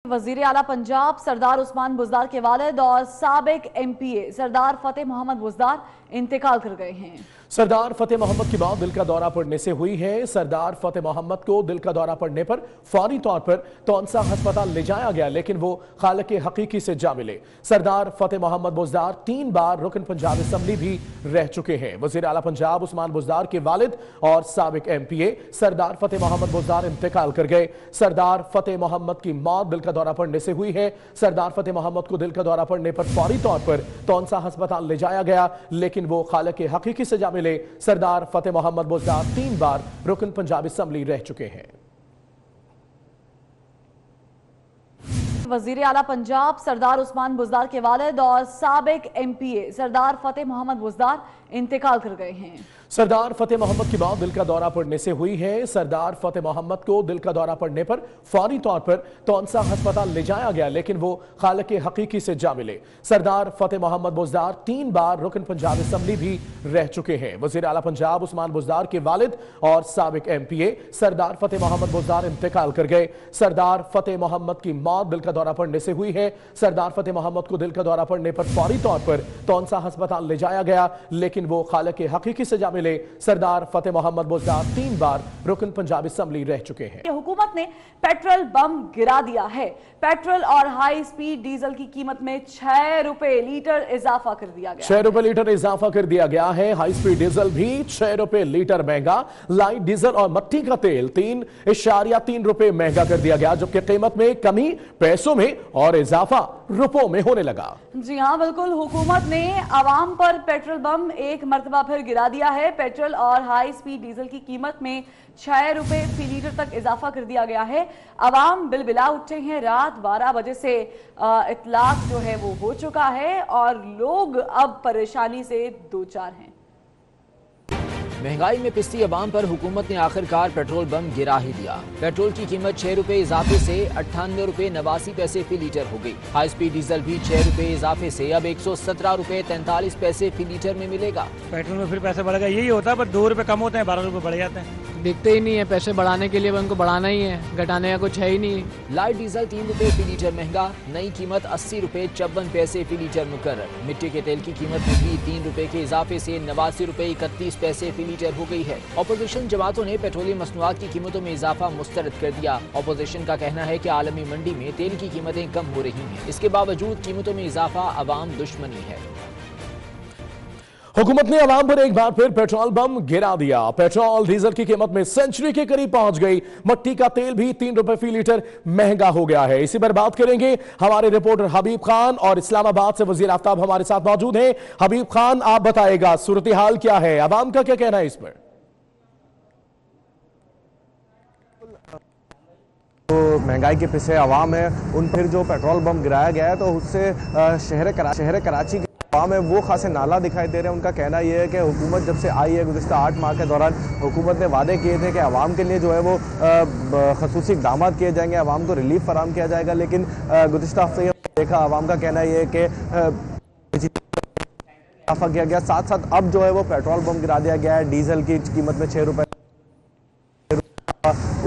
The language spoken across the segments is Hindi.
वजीर आला पंजाब सरदार उस्मान बुज़दार के वालिद और साबिक MPA सरदार फतेह मोहम्मद बुज़दार इंतकाल कर गए हैं। सरदार फतेह मोहम्मद की मौत दिल का दौरा पड़ने से हुई है। सरदार फतेह मोहम्मद को दिल का दौरा पड़ने पर फौरी तौर पर तौनसा अस्पताल ले जाया गया, लेकिन वो खालिक हकीकी से जा मिले। सरदार फतेह मोहम्मद बुज़दार 3 बार रुकन पंजाब असम्बली भी रह चुके हैं। वजीर आला पंजाब उस्मान बुज़दार के वालिद और साबिक MPA सरदार फतेह मोहम्मद बुज़दार इंतकाल कर गए। सरदार फतेह मोहम्मद की मौत दिल का दौरा पड़ने से हुई है। सरदार फतेह मोहम्मद को दिल का दौरा पड़ने पर फौरी तौर पर तौनसा अस्पताल ले जाया गया, लेकिन वो खालिक हकीकी से जा मिले। सरदार फतेह मोहम्मद बुज़दार 3 बार रुकन पंजाब असम्बली रह चुके हैं। वजीर आला पंजाब सरदार उस्मान बुज़दार के वालिद और साबिक MPA सरदार फतेह मोहम्मद बुज़दार इंतकाल कर गए हैं। सरदार फतेह मोहम्मद की मौत दिल का दौरा पड़ने से हुई है। सरदार फतेह मोहम्मद को दिल का दौरा पड़ने पर फौरी तौर पर तौनसा अस्पताल ले जाया गया, लेकिन वो खालिक हकीकी से जा मिले। सरदार फतेह मोहम्मद बुज़दार 3 बार रुकन पंजाब असम्बली भी रह चुके हैं। वजीर आला पंजाब उस्मान बुज़दार के वालिद और साबिक MPA सरदार फतेह मोहम्मद बुज़दार इंतकाल कर गए। सरदार फतेह मोहम्मद की मौत दिल का दौरा पड़ने से हुई है। सरदार फतेह मोहम्मद को दिल का दौरा पड़ने पर फौरी तौर पर तौनसा अस्पताल ले जाया गया, लेकिन वो खालिक हकीकी से जा मिले। सरदार फतेह मोहम्मद बुज़दार 3 बार रुकन पंजाब असम्बली रह चुके हैं। हुकूमत ने पेट्रोल बम गिरा दिया है। पेट्रोल और हाई स्पीड डीजल की कीमत में 6 रुपए लीटर इजाफा कर दिया गया। 6 रुपए लीटर इजाफा कर दिया गया है। हाई स्पीड डीजल भी 6 रुपए लीटर महंगा। लाइट डीजल और मट्टी का तेल 3.3 रुपए महंगा कर दिया गया, जबकि कीमत में कमी पैसों में और इजाफा रुपयों में होने लगा। जी हाँ, बिल्कुल। हुकूमत ने आवाम पर पेट्रोल बम एक मरतबा फिर गिरा दिया है। पेट्रोल और हाई स्पीड डीजल की कीमत में 6 रुपए फी लीटर तक इजाफा कर दिया गया है। आवाम बिलबिला उठे हैं। रात 12 बजे से इतलाक जो है वो हो चुका है और लोग अब परेशानी से दो चार हैं। महंगाई में पिसती अवाम पर हुकूमत ने आखिरकार पेट्रोल बम गिरा ही दिया। पेट्रोल की कीमत 6 रुपए इजाफे से 98 रुपए 89 पैसे फी लीटर हो गई। हाई स्पीड डीजल भी 6 रुपए इजाफे से अब 117 रुपए 43 पैसे फी लीटर में मिलेगा। पेट्रोल में फिर पैसे बढ़ेगा, यही होता है, पर 2 रुपए कम होते हैं, 12 रुपए बढ़ जाते हैं। दिखते ही नहीं है, पैसे बढ़ाने के लिए उनको बढ़ाना ही है, घटाने का कुछ है ही नहीं। लाइट डीजल 3 रुपए फी लीटर महंगा। नई कीमत 80 रुपए 54 पैसे फी लीटर मुकर्रर। मिट्टी के तेल की कीमत में भी 3 रुपए के इजाफे से 89 रुपए 31 पैसे फी लीटर हो गई है। अपोजिशन जमातों ने पेट्रोलियम मसनूआत की कीमतों में इजाफा मुस्तरद कर दिया। अपोजिशन का कहना है कि आलमी मंडी में तेल की कीमतें कम हो रही हैं, इसके बावजूद कीमतों में इजाफा अवाम दुश्मनी है। हुकूमत ने अवाम पर एक बार फिर पेट्रोल बम गिरा दिया। पेट्रोल डीजल की कीमत में सेंचुरी के करीब पहुंच गई। मट्टी का तेल भी 3 रुपए फी लीटर महंगा हो गया है। इसी पर बात करेंगे हमारे रिपोर्टर हबीब खान, और इस्लामाबाद से वजीर आफ्ताब हमारे साथ मौजूद हैं। हबीब खान, आप बताएगा सूरत हाल क्या है, अवाम का क्या कहना है इस पर? तो महंगाई के पीछे अवाम है, उन पर जो पेट्रोल बम गिराया गया है तो उससे शहर कराची के अवाम है वो खासे नाला दिखाई दे रहे हैं। उनका कहना यह है कि हुकूमत जब से आई है गुज़िश्ता 8 माह के दौरान हुकूमत ने वादे किए थे कि अवाम के लिए जो है वो खसूसी इक़दाम किए जाएंगे, अवाम को रिलीफ फराम किया जाएगा, लेकिन गुज़िश्ता हफ्ते देखा अवाम का कहना यह है कि इजाफा किया गया। साथ साथ अब जो है वो पेट्रोल बम गिरा दिया गया है। डीजल की कीमत में 6 रुपए,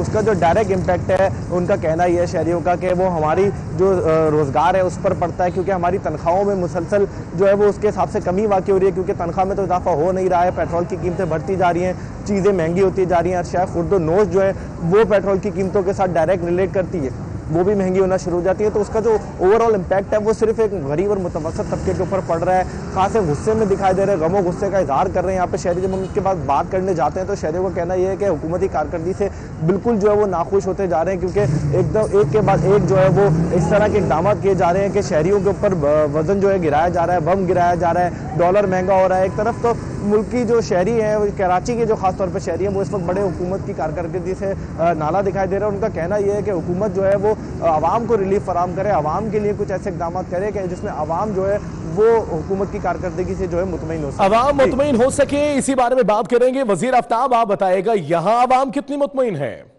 उसका जो डायरेक्ट इम्पैक्ट है उनका कहना यह है शहरियों का कि वो हमारी जो रोज़गार है उस पर पड़ता है, क्योंकि हमारी तनख्वाहों में मुसलसल जो है वो उसके हिसाब से कमी वाक़ई हो रही है, क्योंकि तनख्वाह में तो इजाफा हो नहीं रहा है। पेट्रोल की कीमतें बढ़ती जा रही हैं, चीज़ें महंगी होती जा रही हैं। शेख खुर्द नोश जो है वो पेट्रोल की कीमतों के साथ डायरेक्ट रिलेट करती है, वो भी महंगी होना शुरू हो जाती है। तो उसका जो ओवरऑल इम्पैक्ट है वो सिर्फ एक गरीब और मुतवसत तबके के ऊपर पड़ रहा है। खासे गुस्से में दिखाई दे रहे हैं, गमो गुस्से का इजहार कर रहे हैं यहाँ पे शहरी। जब हम उसके बाद बात करने जाते हैं तो शहरियों का कहना यह है कि हुकूमती कारकर्दगी से बिल्कुल जो है वो नाखुश होते जा रहे हैं, क्योंकि एकदम एक के बाद एक जो है वो इस तरह के इक़दाम किए जा रहे हैं कि शहरियों के ऊपर वजन जो है गिराया जा रहा है, बम गिराया जा रहा है, डॉलर महंगा हो रहा है। एक तरफ तो मुल्क की जो शहरी है, कराची के जो खासतौर पर शहरी हैं, वो इस वक्त बड़े हुकूमत की कारकर्दगी से नाला दिखाई दे रहा है। उनका कहना यह है कि हुकूमत जो है वो आवाम को रिलीफ फराम करे, आवाम के लिए कुछ ऐसे इक़दाम करे कि जिसमें आवाम जो है वो हुकूमत की कारकर्दगी से जो है मुतमईन हो सके, आवाम मुतमईन हो सके। इसी बारे में बात करेंगे। वजीर आफ्ताब, आप बताएगा यहां आवाम कितनी मुतमईन है?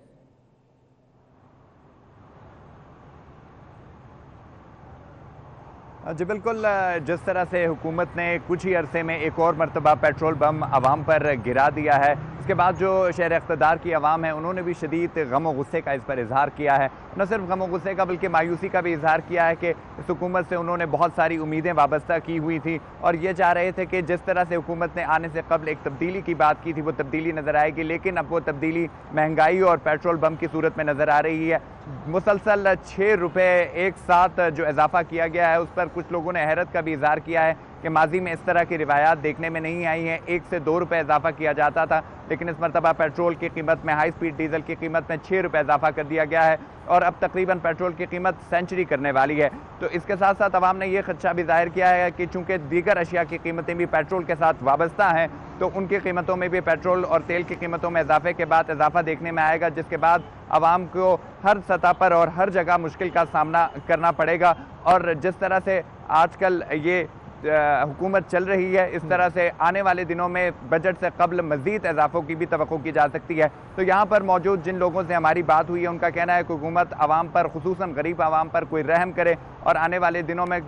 जी बिल्कुल, जिस तरह से हुकूमत ने कुछ ही अरसे में एक और मरतबा पेट्रोल बम आवाम पर गिरा दिया है, इसके बाद जो शहर इक़्तिदार की आवाम है उन्होंने भी शदीद गम और गुस्से का इस पर इजहार किया है। न सिर्फ गम और गुस्से का बल्कि मायूसी का भी इजहार किया है कि इस हुकूमत से उन्होंने बहुत सारी उम्मीदें वाबस्ता की हुई थी और ये चाह रहे थे कि जिस तरह से हुकूमत ने आने से कबल एक तब्दीली की बात की थी वो तब्दीली नज़र आएगी, लेकिन अब वो तब्दीली महंगाई और पेट्रोल बम की सूरत में नज़र आ रही है। मुसलसल 6 रुपये एक साथ जो इजाफा किया गया है उस पर कुछ लोगों ने हैरत का भी इजहार किया है कि माजी में इस तरह की रिवायात देखने में नहीं आई हैं। 1 से 2 रुपये इजाफा किया जाता था, लेकिन इस मरतबा पेट्रोल की कीमत में, हाई स्पीड डीजल की कीमत में 6 रुपये इजाफा कर दिया गया है और अब तकरीबन पेट्रोल की कीमत सेंचुरी करने वाली है। तो इसके साथ साथ अवाम ने यह खदशा भी जाहिर किया है कि चूँकि दीगर अशिया की कीमतें भी पेट्रोल के साथ वाबस्ता हैं तो उनकी कीमतों में भी पेट्रोल और तेल की कीमतों में इजाफे के बाद इजाफा देखने में आएगा, जिसके बाद आवाम को हर सतह पर और हर जगह मुश्किल का सामना करना पड़ेगा। और जिस तरह से आजकल ये हुकूमत चल रही है, इस तरह से आने वाले दिनों में बजट से कबल मज़ीद इजाफों की भी तवक्को की जा सकती है। तो यहाँ पर मौजूद जिन लोगों से हमारी बात हुई है उनका कहना है कि हुकूमत आवाम पर, खुसूसन गरीब आवाम पर कोई रहम करे और आने वाले दिनों में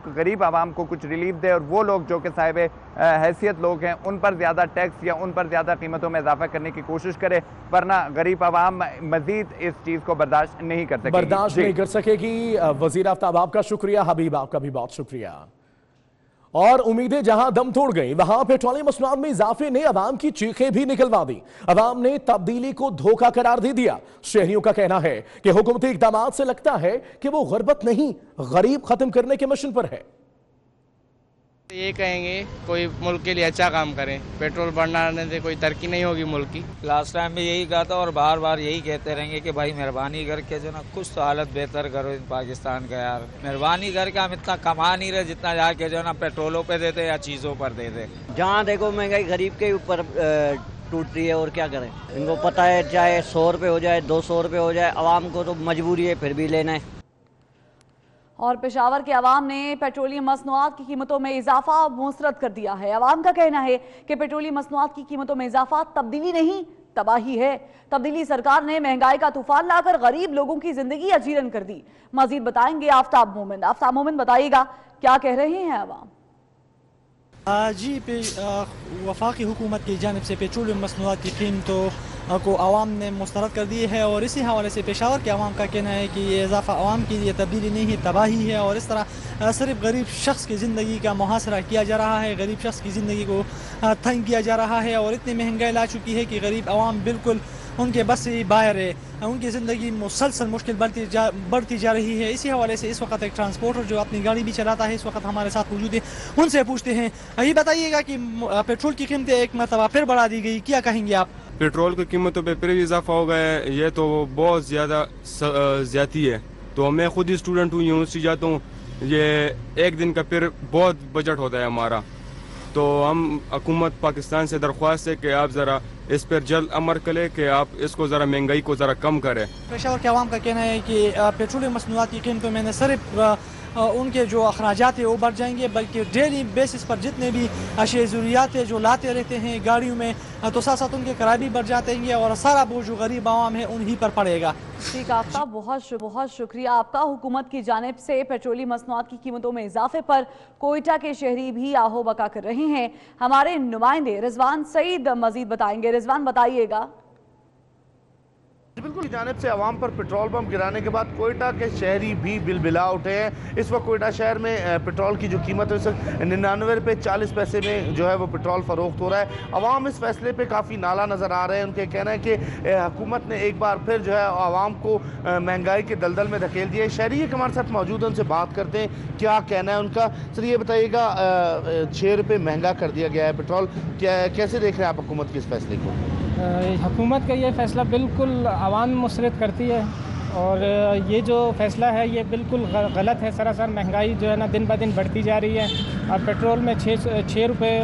गरीब आवाम को कुछ रिलीफ दे और वो लोग जो कि साहिब हैसियत लोग हैं उन पर ज़्यादा टैक्स या उन पर ज़्यादा कीमतों में इजाफा करने की कोशिश करे, वरना गरीब आवाम मज़ीद इस चीज़ को बर्दाश्त नहीं कर सकेगी। बर्दाश्त नहीं कर सकेगी। वज़ीर आफ्ताब आपका शुक्रिया, हबीब आपका भी बहुत शुक्रिया। और उम्मीदें जहां दम तोड़ गई वहां पेट्रोलियम मसनूआत में इजाफे ने अवाम की चीखें भी निकलवा दी। अवाम ने तब्दीली को धोखा करार दे दिया। शहरियों का कहना है कि हुकूमती इक़दामात से लगता है कि वो गुर्बत नहीं, गरीब खत्म करने के मिशन पर है। ये कहेंगे कोई मुल्क के लिए अच्छा काम करें, पेट्रोल बढ़ाने से कोई तरक्की नहीं होगी मुल्क की। लास्ट टाइम भी यही कहा था और बार बार यही कहते रहेंगे कि भाई मेहरबानी करके जो ना कुछ तो हालत बेहतर करो इन पाकिस्तान का यार, मेहरबानी करके हम इतना कमा नहीं रहे जितना जाके जो ना पेट्रोलों पे देते या चीज़ों पर देते। जहाँ देखो महंगाई गरीब के ऊपर टूट रही है और क्या करें। इनको पता है चाहे 100 रुपये हो जाए 200 रुपये हो जाए, आवाम को तो मजबूरी है फिर भी लेना है। और पेशावर के अवाम ने पेट्रोलियम मसनूआत की कीमतों में इजाफा मुस्तरद कर दिया है। अवाम का कहना है कि पेट्रोलियम मसनूआत की कीमतों में इजाफा तब्दीली नहीं, तबाही है। तब्दीली सरकार ने महंगाई का तूफान लाकर गरीब लोगों की जिंदगी अजीरन कर दी। मजीद बताएंगे आफ्ताब मोमिन। आफ्ताब मोमिन, बताइएगा क्या कह रहे हैं अवाम? जी, वफाकी हुकूमत की जानिब से पेट्रोलियम मसनूआत की कीमतों को आवाम ने मुस्तरद कर दी है और इसी हवाले से पेशावर के आवाम का कहना है कि ये इजाफा आवाम के लिए तब्दीली नहीं है, तबाही है और इस तरह सिर्फ गरीब शख्स की ज़िंदगी का मुहासरा किया जा रहा है, गरीब शख्स की ज़िंदगी को तंग किया जा रहा है और इतनी महंगाई ला चुकी है कि गरीब आवाम बिल्कुल उनके बस से बाहर है, उनकी ज़िंदगी मुसलसल मुश्किल बढ़ती जा रही है। इसी हवाले से इस वक्त एक ट्रांसपोर्टर जो अपनी गाड़ी भी चलाता है इस वक्त हमारे साथ मौजूद है, उनसे पूछते हैं। ये बताइएगा कि पेट्रोल की कीमतें एक मरतबा फिर बढ़ा दी गई, क्या कहेंगे आप? पेट्रोल की कीमतों पे फिर इजाफा हो गया है, ये तो बहुत ज़्यादा ज़्यादती है। तो मैं खुद ही स्टूडेंट हूँ, यूनिवर्सिटी जाता हूँ, ये एक दिन का फिर बहुत बजट होता है हमारा। तो हम हुकूमत पाकिस्तान से दरख्वास्त है कि आप ज़रा इस पर जल्द अमल करें कि आप इसको ज़रा महंगाई को ज़रा कम करें। पेशावर के आवाम का कहना है कि पेट्रोलियम मसनूआत की कीमतों में न सिर्फ उनके जो अखराजात है वो बढ़ जाएंगे बल्कि डेली बेसिस पर जितने भी अशिया ज़रूरियात है जो लाते रहते हैं गाड़ियों में तो साथ साथ उनके किराए भी बढ़ जाते हैं और सारा बोझ जो गरीब आवाम है उन्हीं पर पड़ेगा। ठीक आफ्ताब, बहुत शुक्रिया आपका। हुकूमत की जानिब से पेट्रोलियम मसनूआत की कीमतों में इजाफे पर कोयटा के शहरी भी आहो बका कर रहे हैं। हमारे नुमाइंदे रिजवान सईद मजीद बताएंगे। रिजवान, बताइएगा। बिल्कुल जानिब से आवाम पर पेट्रोल पंप गिराने के बाद कोयटा के शहरी भी बिलबिला उठे हैं। इस वक्त कोयटा शहर में पेट्रोल की जो कीमत है 99 रुपये 40 पैसे में जो है वो पेट्रोल फरोख्त हो रहा है। आवाम इस फैसले पे काफ़ी नाला नज़र आ रहे हैं। उनके कहना है कि हुकूमत ने एक बार फिर जो है आवाम को महंगाई के दलदल में धकेल दिया है। शहरी एक हमारे साथ मौजूद है, उनसे बात करते हैं क्या कहना है उनका। सर ये बताइएगा 6 रुपये महंगा कर दिया गया है पेट्रोल, कैसे देख रहे हैं आप हुकूमत के इस फैसले को? हुकूमत का ये फ़ैसला बिल्कुल आवाम मुसरत करती है और ये जो फ़ैसला है ये बिल्कुल गलत है। सरासर महंगाई जो है ना दिन ब दिन बढ़ती जा रही है। अब पेट्रोल में 6 रुपये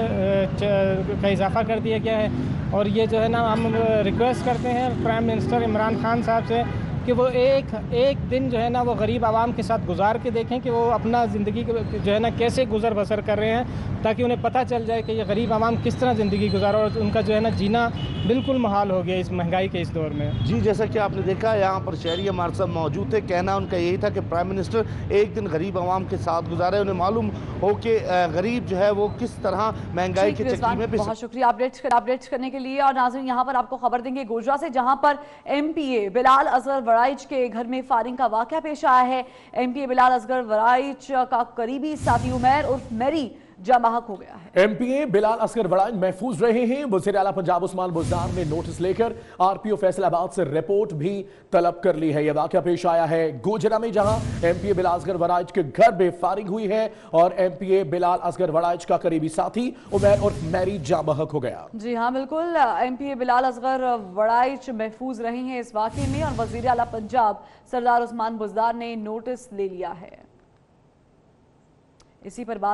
का इजाफ़ा कर दिया गया है और ये जो है ना हम रिक्वेस्ट करते हैं प्राइम मिनिस्टर इमरान खान साहब से कि वो एक दिन जो है ना वो गरीब आवाम के साथ गुजार के देखें कि वो अपना ज़िंदगी जो है ना कैसे गुजर बसर कर रहे हैं, ताकि उन्हें पता चल जाए कि ये गरीब आवाम किस तरह ज़िंदगी गुजारा और उनका जो है ना जीना बिल्कुल मुहाल हो गया इस महंगाई के इस दौर में। जी, जैसा कि आपने देखा यहाँ पर शहरी हमारे साथ मौजूद थे। कहना उनका यही था कि प्राइम मिनिस्टर एक दिन गरीब आवाम के साथ गुजारे, उन्हें मालूम हो कि गरीब जो है वो किस तरह महंगाई के चक्की में। बहुत शुक्रिया अपडेट्स करने के लिए। और नाज़रीन, यहाँ पर आपको खबर देंगे गोजरा से, जहाँ पर MPA बिलाल असगर वराइच के घर में फायरिंग का वाकया पेश आया है। MPA बिलाल असगर वराइच का करीबी साथी उमैर उर्फ मैरी जामहक हो गया है। MPA बिलाल असगर वराइच महफूज रहे हैं। वज़ीर आला पंजाब उस्मान बुज़दार ने नोटिस लेकर RPO फैसलाबाद से रिपोर्ट भी तलब कर ली है। यह वाकया पेश आया है गोजरा में, जहां MPA बिलाल असगर वराइच के घर में फायरिंग हुई है और MPA बिलाल असगर वराइच का करीबी साथी उमैर उर्फ मैरी जामहक हो गया। जी हाँ, बिल्कुल। MPA बिलाल असगर वराइच महफूज रहे हैं इस वाकये में और वज़ीर आला पंजाब सरदार उस्मान बुज़दार ने नोटिस ले लिया है। इसी पर बात